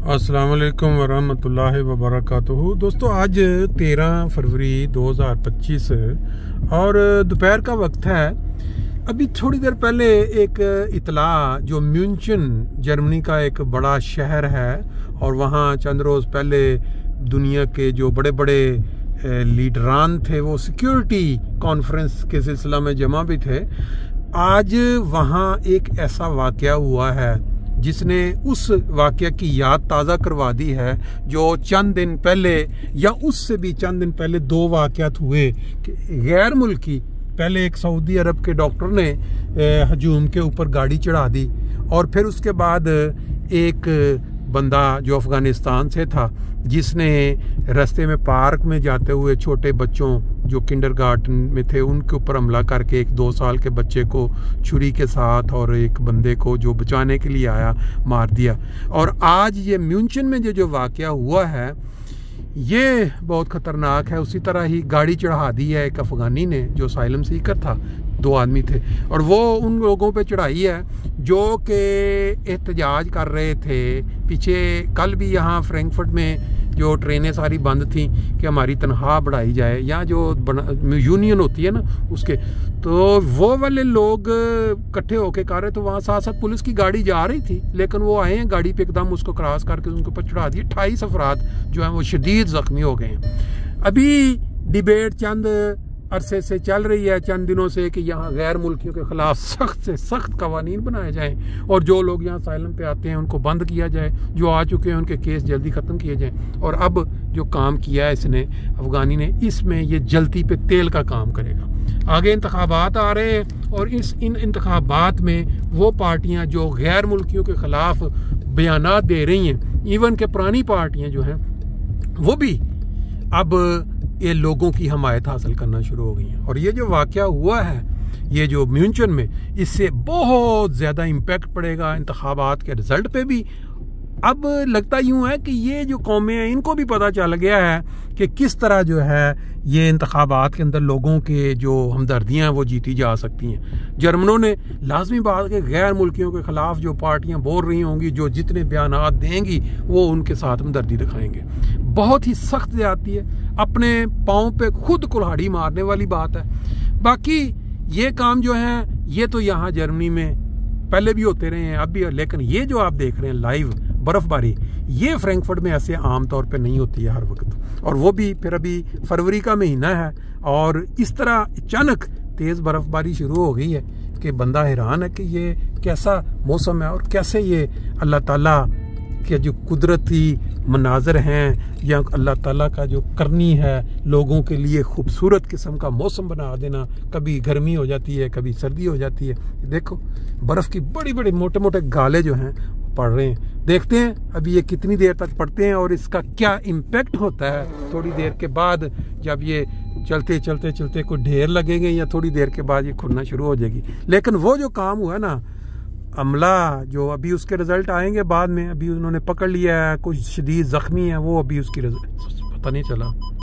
अस्सलाम वालेकुम वरहमतुल्लाहि वबरकातुहू। दोस्तों, आज 13 फरवरी 2025 और दोपहर का वक्त है। अभी थोड़ी देर पहले एक इतला जो म्यूनचन जर्मनी का एक बड़ा शहर है और वहाँ चंद रोज़ पहले दुनिया के जो बड़े बड़े लीडरान थे वो सिक्योरिटी कॉन्फ्रेंस के सिलसिला में जमा भी थे। आज वहाँ एक ऐसा वाक़या हुआ है जिसने उस वाक़या की याद ताज़ा करवा दी है जो चंद दिन पहले या उससे भी चंद दिन पहले दो वाक़यात हुए कि गैर मुल्की, पहले एक सऊदी अरब के डॉक्टर ने हजूम के ऊपर गाड़ी चढ़ा दी और फिर उसके बाद एक बंदा जो अफ़गानिस्तान से था जिसने रास्ते में पार्क में जाते हुए छोटे बच्चों जो किंडरगार्टन में थे उनके ऊपर हमला करके एक 2 साल के बच्चे को छुरी के साथ और एक बंदे को जो बचाने के लिए आया मार दिया। और आज ये म्यूनचन में जो वाक़या हुआ है ये बहुत ख़तरनाक है। उसी तरह ही गाड़ी चढ़ा दी है एक अफ़गानी ने जो साइलम सीकर था, 2 आदमी थे और वो उन लोगों पे चढ़ाई है जो कि एहतजाज कर रहे थे। पीछे कल भी यहाँ फ्रैंकफर्ट में जो ट्रेनें सारी बंद थी कि हमारी तनख्वाह बढ़ाई जाए या जो यूनियन होती है ना उसके, तो वो वाले लोग इकट्ठे होके कर रहे। तो वहाँ साथ साथ पुलिस की गाड़ी जा रही थी लेकिन वो आए हैं गाड़ी पे एकदम उसको क्रॉस करके उनके ऊपर चढ़ा दिए। 28 अफराद जो हैं वो शदीद ज़ख्मी हो गए हैं। अभी डिबेट चंद अरसे से चल रही है, चंद दिनों से, कि यहाँ गैर मुल्कियों के ख़िलाफ़ सख्त से सख्त कवानीन बनाए जाएँ और जो लोग यहाँ साइलम पे आते हैं उनको बंद किया जाए, जो आ चुके हैं उनके केस जल्दी ख़त्म किए जाएँ। और अब जो काम किया है इसने अफ़गानी ने, इसमें ये जल्दी पे तेल का काम करेगा। आगे इंतखाबात आ रहे हैं और इन इंतखाबात में वो पार्टियाँ जो गैर मुल्कियों के ख़िलाफ़ बयानात दे रही हैं, इवन के पुरानी पार्टियाँ जो हैं वो भी अब ये लोगों की हमायत हासिल करना शुरू हो गई हैं। और ये जो वाक़या हुआ है ये जो म्यूनचन में, इससे बहुत ज़्यादा इम्पैक्ट पड़ेगा इंतखाबात के रिज़ल्ट पे भी। अब लगता यूँ है कि ये जो कौमें हैं इनको भी पता चल गया है कि किस तरह जो है ये इंतखाबात के अंदर लोगों के जो हमदर्दियाँ हैं वो जीती जा सकती हैं। जर्मनों ने लाजमी बात के गैर मुल्कियों के ख़िलाफ़ जो पार्टियाँ बोल रही होंगी, जो जितने बयानात देंगी वो उनके साथ हमदर्दी दिखाएंगे। बहुत ही सख्त ज़्यादती है, अपने पाँव पे खुद कुल्हाड़ी मारने वाली बात है। बाकी ये काम जो है ये तो यहाँ जर्मनी में पहले भी होते रहे हैं अब भी, लेकिन ये जो आप देख रहे हैं लाइव बर्फ़बारी, ये फ्रैंकफर्ट में ऐसे आम तौर पे नहीं होती है हर वक्त, और वो भी फिर अभी फरवरी का महीना है और इस तरह अचानक तेज़ बर्फ़बारी शुरू हो गई है कि बंदा हैरान है कि ये कैसा मौसम है और कैसे ये अल्लाह ताला के जो कुदरती मनाजर हैं या अल्लाह ताला का जो करनी है लोगों के लिए खूबसूरत किस्म का मौसम बना देना। कभी गर्मी हो जाती है, कभी सर्दी हो जाती है। देखो बर्फ़ की बड़ी बड़ी मोटे मोटे गाले जो हैं पड़ रहे हैं। देखते हैं अभी ये कितनी देर तक पड़ते हैं और इसका क्या इम्पैक्ट होता है। थोड़ी देर के बाद जब ये चलते चलते चलते कोई ढेर लगेंगे या थोड़ी देर के बाद ये खुलना शुरू हो जाएगी। लेकिन वो जो काम हुआ ना अमला, जो अभी उसके रिजल्ट आएंगे बाद में, अभी उन्होंने पकड़ लिया है, कुछ शदीद ज़ख्मी है, वो अभी उसकी पता नहीं चला।